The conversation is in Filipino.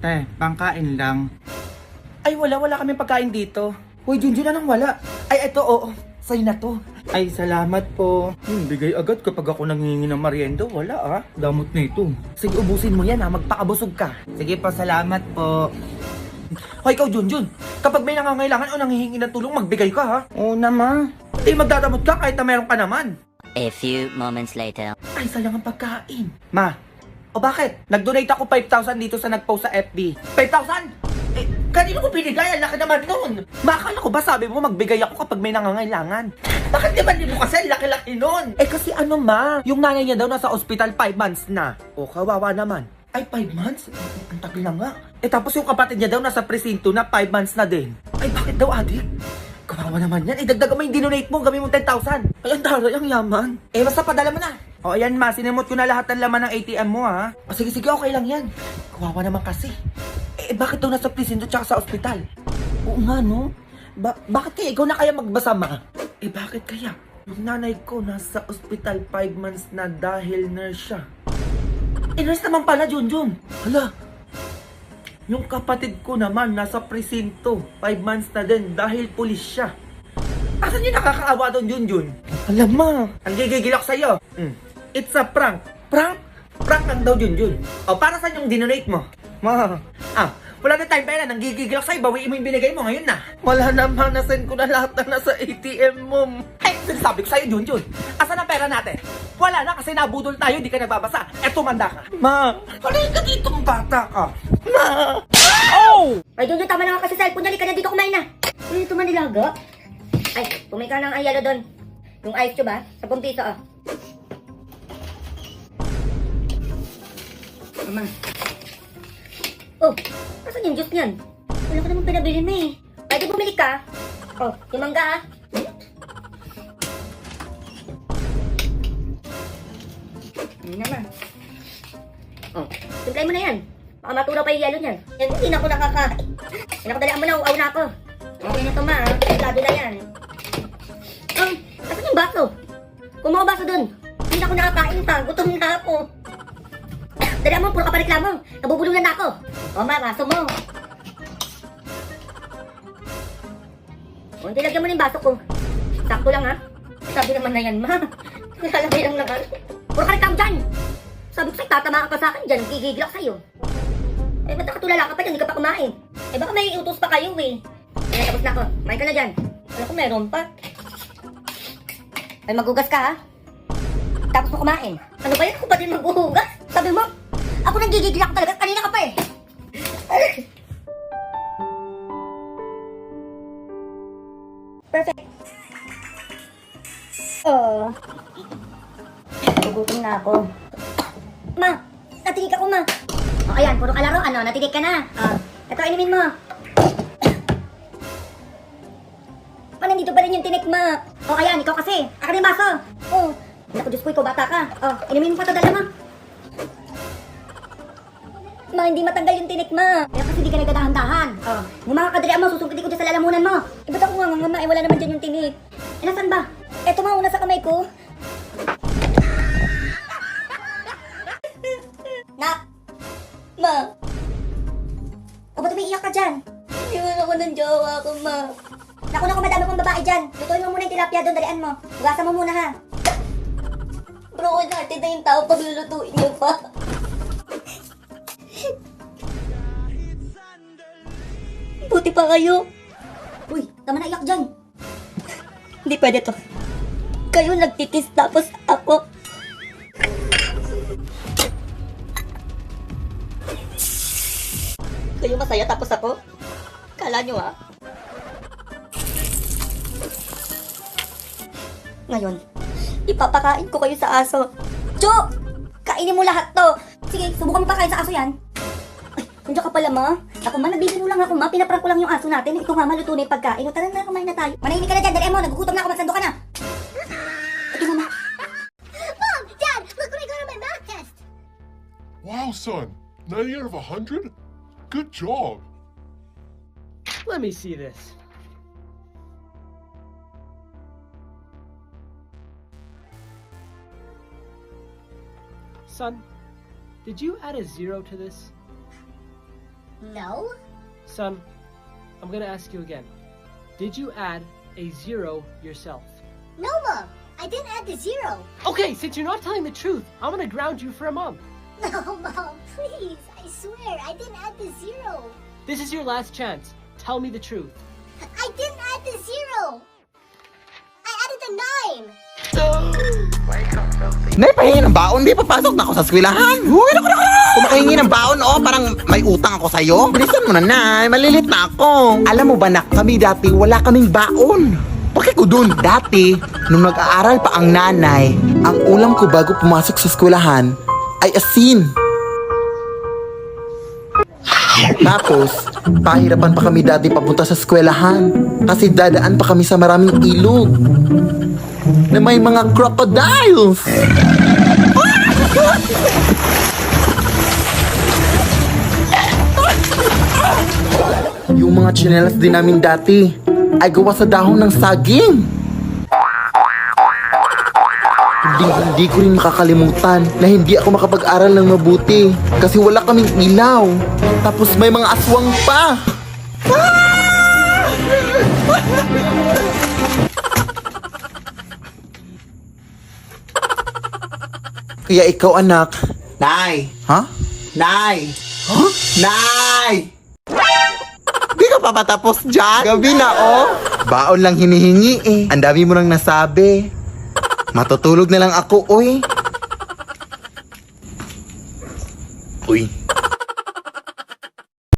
Pangkain lang. Ay, wala kaming pagkain dito. Uy, Junjun, anong wala? Ay, eto, oo. Sa'yo na to. Ay, salamat po. Bigay agad kapag ako nangingi ng merienda. Wala ah. Damot na ito. Sige, ubusin mo yan ha. Magpakabusog ka. Sige po, salamat po. Hoy, ikaw, Junjun. Kapag may nangangailangan o nanghihingi ng tulong, magbigay ka ha. Oo naman. Hindi magdadamot ka kahit na meron ka naman. A few moments later. Ay, sayang ang pagkain. Ma, o bakit? Nag-donate ako 5,000 dito sa nag-post sa FB. 5,000? Eh, kanino ko binigay? Ang laki naman nun. Makakala ko ba sabi mo magbigay ako kapag may nangangailangan? Bakit naman mo kasi ang laki-laki nun? Eh kasi ano ma, yung nanay niya daw nasa ospital 5 months na. O kawawa naman. Ay, 5 months? Ang tagal na nga. Eh tapos yung kapatid niya daw nasa presinto na 5 months na din. Ay, bakit daw adik? Kawawa naman yan. Idagdagan mo yung dinonate mo. Gawin mo 10,000. Ay, ang daray, ang yaman. Eh, basta padala mo na. O, ayan ma. Sinimot ko na lahat ng laman ng ATM mo, ha. O, sige, okay lang yan. Kawawa naman kasi. Eh, bakit daw nasa presinto tsaka sa ospital? Oo nga, no? Bakit kaya? Ikaw na kaya magbasa, ma? Eh, bakit kaya? Yung nanay ko nasa ospital 5 months na dahil nurse siya. Eh, nurse naman pala, Junjun. Hala. Yung kapatid ko naman nasa presinto, 5 months na din dahil pulis siya. Asan yung nakakaawa doon, Junjun? Alam mo, ang gigigil ako sa'yo. It's a prank. Prank? Prank lang daw, Junjun. O, para saan yung dinonate mo? Wala na time pera, nang gigigil ako sa'yo, bawiin mo yung binigay mo ngayon na. Wala naman, nasend ko na lahat na nasa ATM mo. Ay, sinasabi ko sa'yo, Junjun. Asan ang pera natin? Wala na kasi nabudol tayo, di ka nagbabasa. Tumanda ka. Ma, halika ka dito, bata ka. Ma! Oh! Ay, Junjun, tama na nga kasi cellphone. Dali ka na dito kumain na. Ay, ito manilaga. Ay, bumili ka ng ayalo doon. Yung ice cube ba? 10 piso, oh. Mama. Oh, asan yung juice niyan? Wala ka naman pinabili mo eh. Ay, di bumili ka. Oh, yung mangga ah. Ano naman? Oh, simplay mo na yan. Baka matulaw pa yung yelo niyan. Yan, hindi na ako nakakain. Pinakadalaan mo na, uaw na ako. Okay na ito ma, sigurado na yan. Asan yung baso? Kumuha baso dun. Hindi na ako nakakain pa, gutom na ako. Dalihan mo, puro ka pa reklamo. Kabubulungan na ako. O ma, baso mo. O, nilagyan mo na yung baso ko. Sakto lang ha. Sabi naman na yan ma. Lalagay lang naman. Puro ka reklamo dyan. Sabi ko sa'yo, tatama ka pa sa akin dyan. Gigigil ako sa'yo. Eh, ba't nakatulala ka pa dyan? Hindi ka pa kumain. Eh, baka may utos pa kayo eh. Ay, tapos na ako. Kumain ka na dyan. Alam ko, meron pa. Ay, maghugas ka ha. Tapos mo kumain. Ano ba yan? Ako ba din maghuhugas? Sabi mo, ako nang gigigil ako talaga. Kanina ka pa eh. Perfect. Oh. Gugutom na ako. Ma, natinig ako ma. O ayan, puro kalaro, ano, natinig ka na. Ito, inumin mo. Ma, nandito pa rin yung tinik ma. O ayan, ikaw kasi. Akin yung baso. Oh, naku Diyos ko, ikaw bata ka. Inumin mo pa ito, dala ma. Ma, hindi matanggal yung tinik ma. Kaya kasi di ka nagdadahan-dahan. Yung mga kadalian mo, susungkitin ko dyan sa lalamunan mo. Ba't ako nga ma, wala naman dyan yung tinik. Nasaan ba? Eto ma, una sa kamay ko. Nak! Ma! O ba't umiiyak ka dyan? Iwan ako ng jowa ko, ma. Naku, madami kong babae dyan. Lutuin mo muna yung tilapia doon, dalian mo. Hugasan mo muna, ha? Bro, natin na yung tao pag lulutuin niyo pa. Buti pa kayo. Uy, tama na iyak dyan. Hindi pwede to. Kayo nagtikiss tapos ako. Kayo masaya tapos ako? Kala nyo ah? Ngayon, ipapakain ko kayo sa aso. Jo! Kainin mo lahat to! Sige, subukan mo pa kain sa aso yan. Ay, nandiyan ka pala ma. Ako ma, nagbibiro lang ako ma. Pinaprank ko lang yung aso natin. Ito nga, maluto na yung pagkain. O tara na, kumain na tayo. Manahimik ka na dyan, dali mo. Nagugutom na ako, magsando ka na. Ito mama. Mom! Dad! Look what I got on my math test! Wow, son. 90 out of 100? Good job. Let me see this. Son, did you add a 0 to this? No? Son, I'm gonna ask you again. Did you add a 0 yourself? No, Mom. I didn't add the 0. Okay, since you're not telling the truth, I'm gonna ground you for a month. No, Mom, please. I swear, I didn't add the 0. This is your last chance. Tell me the truth. I didn't add the 0. I added the 9. Nay, pahingi ng baon. Di papasok na ako sa eskwelahan. Uy, naku. Kung makahingi ng baon, parang may utang ako sa'yo. Bilisan mo na, Nay. Malilit na ako. Alam mo ba, nak, kami dati wala kaming baon. Bakit ko dun? Dati, nung nag-aaral pa ang nanay, ang ulam ko bago pumasok sa eskwelahan ay asin. Tapos, pahirapan pa kami dati papunta sa eskwelahan kasi dadaan pa kami sa maraming ilog na may mga crocodiles. Yung mga tsinelas din namin dati ay gawa sa dahon ng saging. Hindi ko rin makakalimutan na hindi ako makapag-aral ng mabuti kasi wala kaming ilaw. Tapos may mga aswang pa. Kaya ikaw, anak. Nay! Ha? Nay! Huh? Nay! Di ka pa patapos dyan? Gabi na, oh! Baon lang hinihingi eh. Ang dami mo nang nasabi. Matutulog na lang ako, oy. Uy,